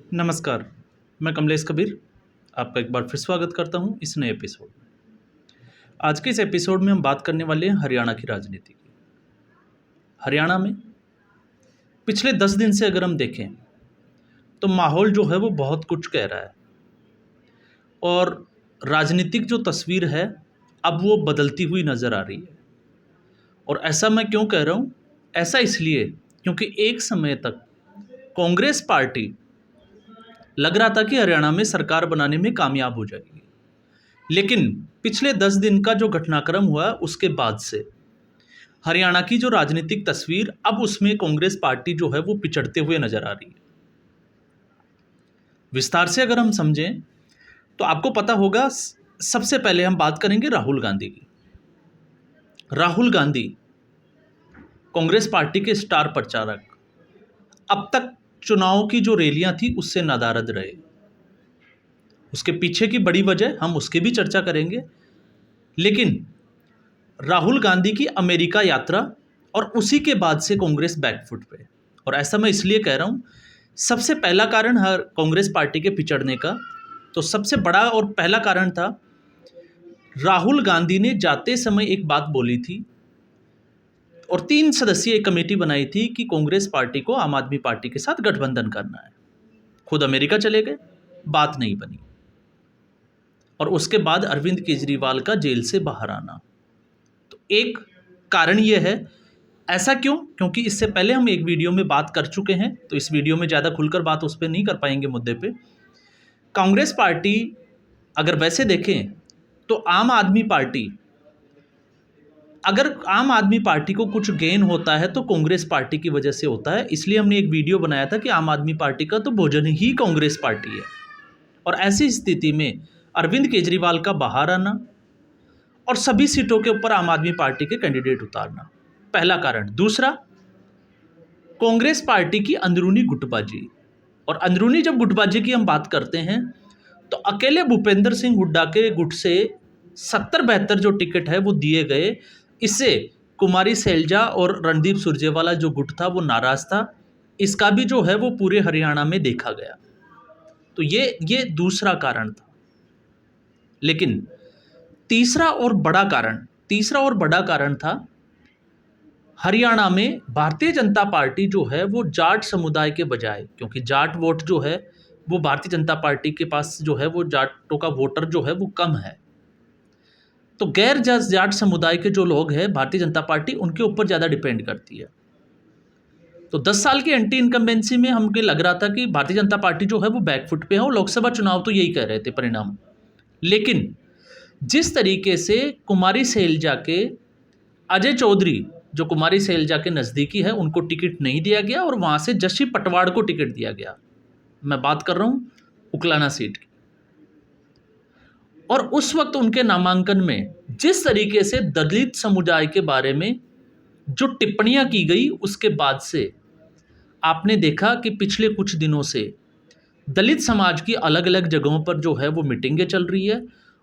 नमस्कार, मैं कमलेश कबीर आपका एक बार फिर स्वागत करता हूं इस नए एपिसोड में। आज के इस एपिसोड में हम बात करने वाले हैं हरियाणा की राजनीति की। हरियाणा में पिछले 10 दिन से अगर हम देखें तो माहौल जो है वो बहुत कुछ कह रहा है और राजनीतिक जो तस्वीर है अब वो बदलती हुई नज़र आ रही है। और ऐसा मैं क्यों कह रहा हूँ? ऐसा इसलिए क्योंकि एक समय तक कांग्रेस पार्टी लग रहा था कि हरियाणा में सरकार बनाने में कामयाब हो जाएगी, लेकिन पिछले 10 दिन का जो घटनाक्रम हुआ उसके बाद से हरियाणा की जो राजनीतिक तस्वीर अब उसमें कांग्रेस पार्टी जो है वो पिछड़ते हुए नजर आ रही है। विस्तार से अगर हम समझें तो आपको पता होगा, सबसे पहले हम बात करेंगे राहुल गांधी की। राहुल गांधी कांग्रेस पार्टी के स्टार प्रचारक अब तक चुनाव की जो रैलियां थी उससे नादारद रहे। उसके पीछे की बड़ी वजह हम उसकी भी चर्चा करेंगे, लेकिन राहुल गांधी की अमेरिका यात्रा और उसी के बाद से कांग्रेस बैकफुट पे। और ऐसा मैं इसलिए कह रहा हूँ, सबसे पहला कारण हर कांग्रेस पार्टी के पिछड़ने का, तो सबसे बड़ा और पहला कारण था राहुल गांधी ने जाते समय एक बात बोली थी और 3 सदस्यीय कमेटी बनाई थी कि कांग्रेस पार्टी को आम आदमी पार्टी के साथ गठबंधन करना है। खुद अमेरिका चले गए, बात नहीं बनी। और उसके बाद अरविंद केजरीवाल का जेल से बाहर आना, तो एक कारण ये है। ऐसा क्यों? क्योंकि इससे पहले हम एक वीडियो में बात कर चुके हैं, तो इस वीडियो में ज़्यादा खुलकर बात उस पर नहीं कर पाएंगे मुद्दे पे। कांग्रेस पार्टी अगर वैसे देखें तो आम आदमी पार्टी, अगर आम आदमी पार्टी को कुछ गेन होता है तो कांग्रेस पार्टी की वजह से होता है। इसलिए हमने एक वीडियो बनाया था कि आम आदमी पार्टी का तो भोजन ही कांग्रेस पार्टी है। और ऐसी स्थिति में अरविंद केजरीवाल का बाहर आना और सभी सीटों के ऊपर आम आदमी पार्टी के कैंडिडेट उतारना, पहला कारण। दूसरा, कांग्रेस पार्टी की अंदरूनी गुटबाजी। और अंदरूनी जब गुटबाजी की हम बात करते हैं तो अकेले भूपेंद्र सिंह हुड्डा के गुट से 70-72 जो टिकट है वो दिए गए। इससे कुमारी सैलजा और रणदीप सुरजेवाला जो गुट था वो नाराज था। इसका भी जो है वो पूरे हरियाणा में देखा गया। तो ये दूसरा कारण था। लेकिन तीसरा और बड़ा कारण था, हरियाणा में भारतीय जनता पार्टी जो है वो जाट समुदाय के बजाय, क्योंकि जाट वोट जो है वो भारतीय जनता पार्टी के पास जो है वो जाटों का वोटर जो है वो कम है, तो गैर जाट समुदाय के जो लोग हैं भारतीय जनता पार्टी उनके ऊपर ज़्यादा डिपेंड करती है। तो 10 साल की एंटी इनकम्बेंसी में हमको लग रहा था कि भारतीय जनता पार्टी जो है वो बैकफुट पे है, और लोकसभा चुनाव तो यही कह रहे थे परिणाम। लेकिन जिस तरीके से कुमारी सैलजा के अजय चौधरी, जो कुमारी सैलजा के नज़दीकी है, उनको टिकट नहीं दिया गया और वहाँ से जशी पटवाड़ को टिकट दिया गया। मैं बात कर रहा हूँ उकलाना सीट की। और उस वक्त उनके नामांकन में जिस तरीके से दलित समुदाय के बारे में जो टिप्पणियां की गई, उसके बाद से आपने देखा कि पिछले कुछ दिनों से दलित समाज की अलग अलग जगहों पर जो है वो मीटिंगें चल रही है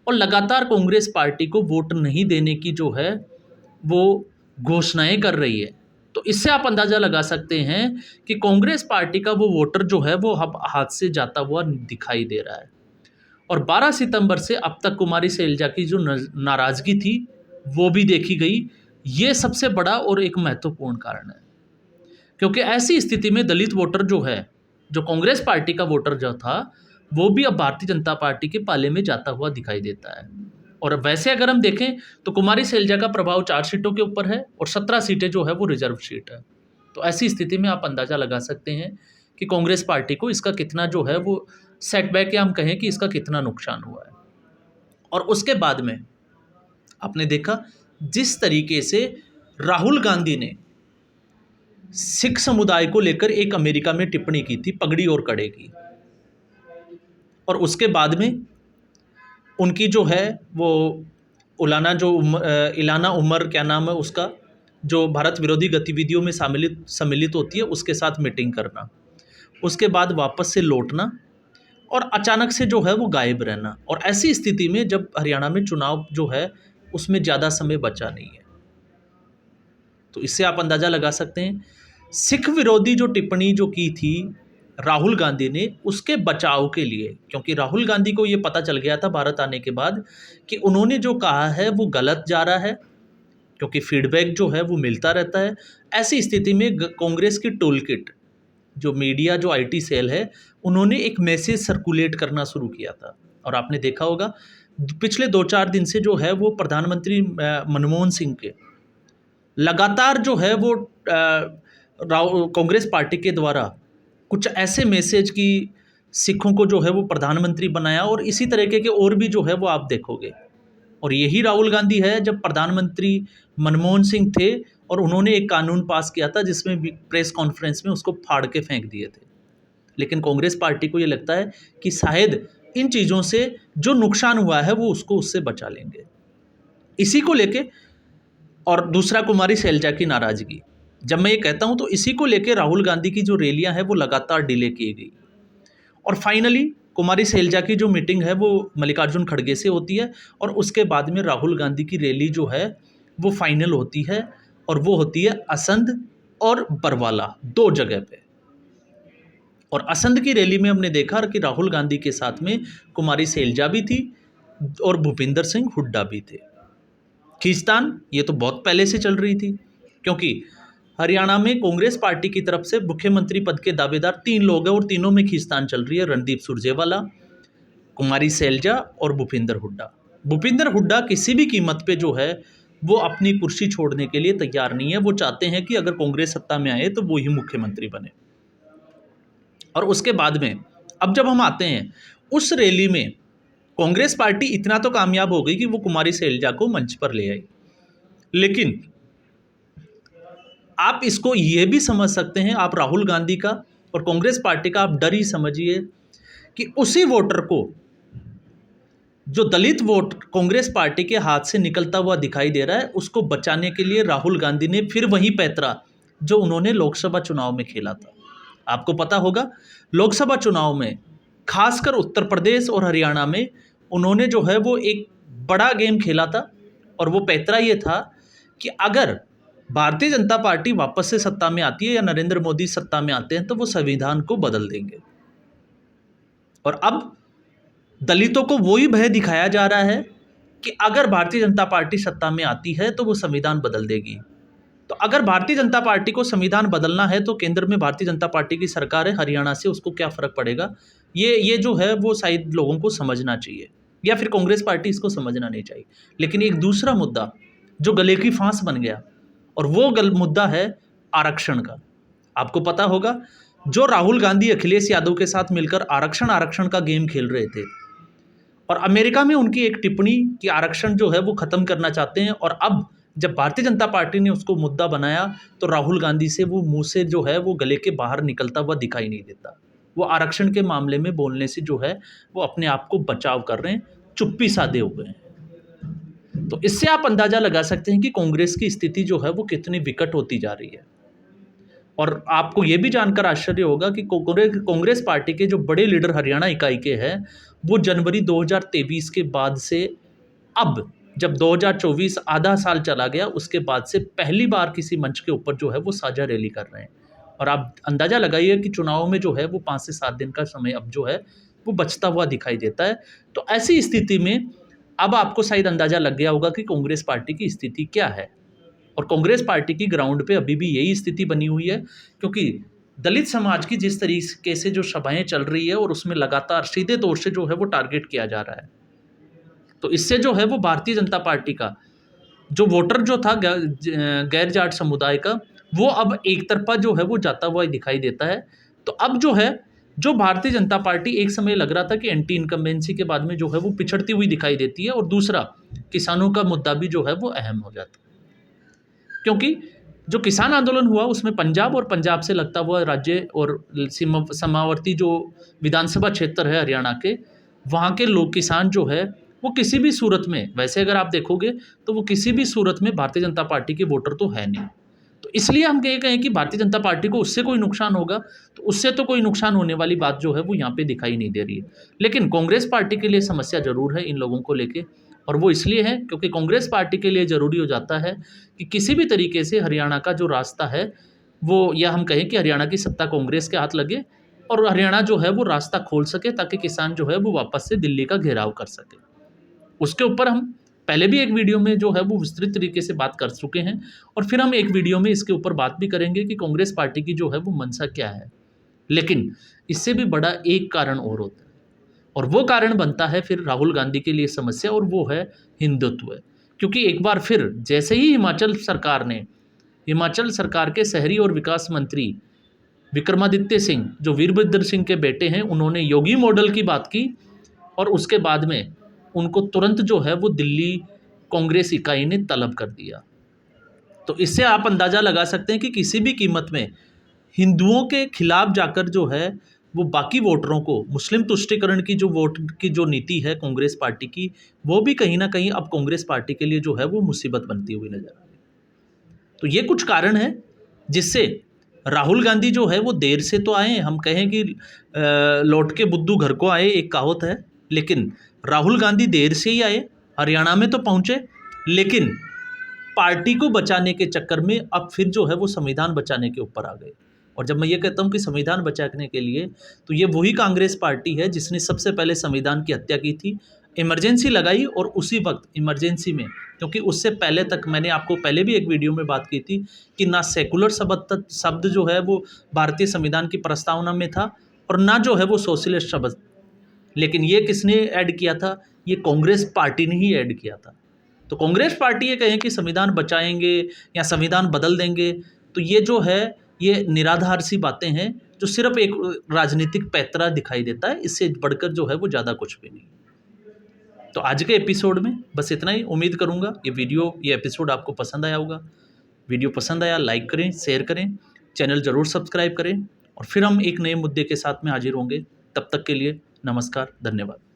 और लगातार कांग्रेस पार्टी को वोट नहीं देने की जो है वो घोषणाएं कर रही है। तो इससे आप अंदाज़ा लगा सकते हैं कि कांग्रेस पार्टी का वो वोटर जो है वो अब हाथ से जाता हुआ दिखाई दे रहा है। और 12 सितंबर से अब तक कुमारी सैलजा की जो नाराज़गी थी वो भी देखी गई। ये सबसे बड़ा और एक महत्वपूर्ण कारण है, क्योंकि ऐसी स्थिति में दलित वोटर जो है, जो कांग्रेस पार्टी का वोटर जो था, वो भी अब भारतीय जनता पार्टी के पाले में जाता हुआ दिखाई देता है। और वैसे अगर हम देखें तो कुमारी सैलजा का प्रभाव 4 सीटों के ऊपर है और 17 सीटें जो है वो रिजर्व सीट है। तो ऐसी स्थिति में आप अंदाज़ा लगा सकते हैं कि कांग्रेस पार्टी को इसका कितना जो है वो सेटबैक, या हम कहें कि इसका कितना नुकसान हुआ है। और उसके बाद में आपने देखा जिस तरीके से राहुल गांधी ने सिख समुदाय को लेकर एक अमेरिका में टिप्पणी की थी, पगड़ी और कड़े की, और उसके बाद में उनकी जो है वो इलाना उमर, क्या नाम है उसका, जो भारत विरोधी गतिविधियों में सम्मिलित होती है, उसके साथ मीटिंग करना, उसके बाद वापस से लौटना और अचानक से जो है वो गायब रहना। और ऐसी स्थिति में जब हरियाणा में चुनाव जो है उसमें ज़्यादा समय बचा नहीं है, तो इससे आप अंदाज़ा लगा सकते हैं सिख विरोधी जो टिप्पणी जो की थी राहुल गांधी ने उसके बचाव के लिए, क्योंकि राहुल गांधी को ये पता चल गया था भारत आने के बाद कि उन्होंने जो कहा है वो गलत जा रहा है, क्योंकि फीडबैक जो है वो मिलता रहता है। ऐसी स्थिति में कांग्रेस की टूल किट, जो मीडिया, जो आईटी सेल है, उन्होंने एक मैसेज सर्कुलेट करना शुरू किया था। और आपने देखा होगा पिछले 2-4 दिन से जो है वो प्रधानमंत्री मनमोहन सिंह के लगातार जो है वो कांग्रेस पार्टी के द्वारा कुछ ऐसे मैसेज की सिखों को जो है वो प्रधानमंत्री बनाया, और इसी तरीके के और भी जो है वो आप देखोगे। और यही राहुल गांधी है जब प्रधानमंत्री मनमोहन सिंह थे और उन्होंने एक कानून पास किया था जिसमें प्रेस कॉन्फ्रेंस में उसको फाड़ के फेंक दिए थे। लेकिन कांग्रेस पार्टी को ये लगता है कि शायद इन चीज़ों से जो नुकसान हुआ है वो उसको उससे बचा लेंगे, इसी को लेके। और दूसरा, कुमारी शैलजा की नाराज़गी, जब मैं ये कहता हूँ तो इसी को लेके राहुल गांधी की जो रैलियां हैं वो लगातार डिले की गई, और फाइनली कुमारी शैलजा की जो मीटिंग है वो मल्लिकार्जुन खड़गे से होती है, और उसके बाद में राहुल गांधी की रैली जो है वो फाइनल होती है, और वो होती है असंध और बरवाला, 2 जगह पे। और असंध की रैली में हमने देखा कि राहुल गांधी के साथ में कुमारी शैलजा भी थी और भूपिंदर सिंह हुड्डा भी थे। खींचतान ये तो बहुत पहले से चल रही थी, क्योंकि हरियाणा में कांग्रेस पार्टी की तरफ से मुख्यमंत्री पद के दावेदार 3 लोग हैं, और तीनों में खींचतान चल रही है। रणदीप सुरजेवाला, कुमारी शैलजा और भूपिंदर हुड्डा। भूपिंदर हुड्डा किसी भी कीमत पे जो है वो अपनी कुर्सी छोड़ने के लिए तैयार नहीं है। वो चाहते हैं कि अगर कांग्रेस सत्ता में आए तो वो ही मुख्यमंत्री बने। और उसके बाद में अब जब हम आते हैं उस रैली में, कांग्रेस पार्टी इतना तो कामयाब हो गई कि वो कुमारी शैलजा को मंच पर ले आई। लेकिन आप इसको ये भी समझ सकते हैं, आप राहुल गांधी का और कांग्रेस पार्टी का आप डर ही समझिए कि उसी वोटर को, जो दलित वोट कांग्रेस पार्टी के हाथ से निकलता हुआ दिखाई दे रहा है, उसको बचाने के लिए राहुल गांधी ने फिर वही पैंतरा जो उन्होंने लोकसभा चुनाव में खेला था। आपको पता होगा लोकसभा चुनाव में खासकर उत्तर प्रदेश और हरियाणा में उन्होंने जो है वो एक बड़ा गेम खेला था, और वो पैंतरा ये था कि अगर भारतीय जनता पार्टी वापस से सत्ता में आती है या नरेंद्र मोदी सत्ता में आते हैं तो वो संविधान को बदल देंगे। और अब दलितों को वही भय दिखाया जा रहा है कि अगर भारतीय जनता पार्टी सत्ता में आती है तो वो संविधान बदल देगी। तो अगर भारतीय जनता पार्टी को संविधान बदलना है तो केंद्र में भारतीय जनता पार्टी की सरकार है, हरियाणा से उसको क्या फ़र्क पड़ेगा। ये जो है वो शायद लोगों को समझना चाहिए, या फिर कांग्रेस पार्टी इसको समझना नहीं चाहिए। लेकिन एक दूसरा मुद्दा जो गले की फांस बन गया, और वो मुद्दा है आरक्षण का। आपको पता होगा जो राहुल गांधी अखिलेश यादव के साथ मिलकर आरक्षण का गेम खेल रहे थे, और अमेरिका में उनकी एक टिप्पणी कि आरक्षण जो है वो ख़त्म करना चाहते हैं, और अब जब भारतीय जनता पार्टी ने उसको मुद्दा बनाया तो राहुल गांधी से वो मुंह से जो है वो गले के बाहर निकलता हुआ दिखाई नहीं देता। वो आरक्षण के मामले में बोलने से जो है वो अपने आप को बचाव कर रहे हैं, चुप्पी साधे हुए हैं। तो इससे आप अंदाज़ा लगा सकते हैं कि कांग्रेस की स्थिति जो है वो कितनी विकट होती जा रही है। और आपको ये भी जानकर आश्चर्य होगा कि कांग्रेस पार्टी के जो बड़े लीडर हरियाणा इकाई के हैं वो जनवरी 2023 के बाद से, अब जब 2024 आधा साल चला गया उसके बाद से पहली बार किसी मंच के ऊपर जो है वो साझा रैली कर रहे हैं। और आप अंदाज़ा लगाइए कि चुनाव में जो है वो 5 से 7 दिन का समय अब जो है वो बचता हुआ दिखाई देता है। तो ऐसी स्थिति में अब आपको शायद अंदाज़ा लग गया होगा कि कांग्रेस पार्टी की स्थिति क्या है। और कांग्रेस पार्टी की ग्राउंड पे अभी भी यही स्थिति बनी हुई है, क्योंकि दलित समाज की जिस तरीके से जो सभाएं चल रही है और उसमें लगातार सीधे तौर से जो है वो टारगेट किया जा रहा है। तो इससे जो है वो भारतीय जनता पार्टी का जो वोटर जो था गैर जाट समुदाय का, वो अब एक तरफा जो है वो जाता हुआ दिखाई देता है। तो अब जो है जो भारतीय जनता पार्टी एक समय लग रहा था कि एंटी इनकम्बेंसी के बाद में जो है वो पिछड़ती हुई दिखाई देती है, और दूसरा किसानों का मुद्दा भी जो है वो अहम हो जाता है। क्योंकि जो किसान आंदोलन हुआ उसमें पंजाब और पंजाब से लगता हुआ राज्य और सीमावर्ती जो विधानसभा क्षेत्र है हरियाणा के, वहाँ के लोग किसान जो है वो किसी भी सूरत में, वैसे अगर आप देखोगे तो वो किसी भी सूरत में भारतीय जनता पार्टी के वोटर तो है नहीं। तो इसलिए हम ये कहें कि भारतीय जनता पार्टी को उससे कोई नुकसान होगा, तो उससे तो कोई नुकसान होने वाली बात जो है वो यहाँ पे दिखाई नहीं दे रही है। लेकिन कांग्रेस पार्टी के लिए समस्या ज़रूर है इन लोगों को लेके, और वो इसलिए है क्योंकि कांग्रेस पार्टी के लिए ज़रूरी हो जाता है कि किसी भी तरीके से हरियाणा का जो रास्ता है वो, या हम कहें कि हरियाणा की सत्ता कांग्रेस के हाथ लगे, और हरियाणा जो है वो रास्ता खोल सके ताकि किसान जो है वो वापस से दिल्ली का घेराव कर सके। उसके ऊपर हम पहले भी एक वीडियो में जो है वो विस्तृत तरीके से बात कर चुके हैं, और फिर हम एक वीडियो में इसके ऊपर बात भी करेंगे कि कांग्रेस पार्टी की जो है वो मंशा क्या है। लेकिन इससे भी बड़ा एक कारण और होता है, और वो कारण बनता है फिर राहुल गांधी के लिए समस्या, और वो है हिंदुत्व। क्योंकि एक बार फिर जैसे ही हिमाचल सरकार के शहरी और विकास मंत्री विक्रमादित्य सिंह, जो वीरभद्र सिंह के बेटे हैं, उन्होंने योगी मॉडल की बात की, और उसके बाद में उनको तुरंत जो है वो दिल्ली कांग्रेस इकाई ने तलब कर दिया। तो इससे आप अंदाज़ा लगा सकते हैं कि किसी भी कीमत में हिंदुओं के खिलाफ जाकर जो है वो बाकी वोटरों को, मुस्लिम तुष्टीकरण की जो वोट की जो नीति है कांग्रेस पार्टी की, वो भी कहीं ना कहीं अब कांग्रेस पार्टी के लिए जो है वो मुसीबत बनती हुई नजर आ रही है। तो ये कुछ कारण है जिससे राहुल गांधी जो है वो देर से तो आए, हम कहें कि लौट के बुद्धू घर को आए, एक कहावत है, लेकिन राहुल गांधी देर से ही आए, हरियाणा में तो पहुंचे, लेकिन पार्टी को बचाने के चक्कर में अब फिर जो है वो संविधान बचाने के ऊपर आ गए। और जब मैं ये कहता हूँ कि संविधान बचाने के लिए, तो ये वही कांग्रेस पार्टी है जिसने सबसे पहले संविधान की हत्या की थी, इमरजेंसी लगाई, और उसी वक्त इमरजेंसी में, क्योंकि उससे पहले तक मैंने आपको पहले भी एक वीडियो में बात की थी कि ना सेकुलर शब्द जो है वो भारतीय संविधान की प्रस्तावना में था, और ना जो है वो सोशलिस्ट शब्द, लेकिन ये किसने ऐड किया था? ये कांग्रेस पार्टी ने ही ऐड किया था। तो कांग्रेस पार्टी ये कहें कि संविधान बचाएंगे या संविधान बदल देंगे, तो ये जो है ये निराधार सी बातें हैं, जो सिर्फ एक राजनीतिक पैंतरा दिखाई देता है, इससे बढ़कर जो है वो ज़्यादा कुछ भी नहीं। तो आज के एपिसोड में बस इतना ही। उम्मीद करूँगा ये एपिसोड आपको पसंद आया होगा। वीडियो पसंद आया लाइक करें, शेयर करें, चैनल ज़रूर सब्सक्राइब करें, और फिर हम एक नए मुद्दे के साथ में हाजिर होंगे। तब तक के लिए नमस्कार, धन्यवाद।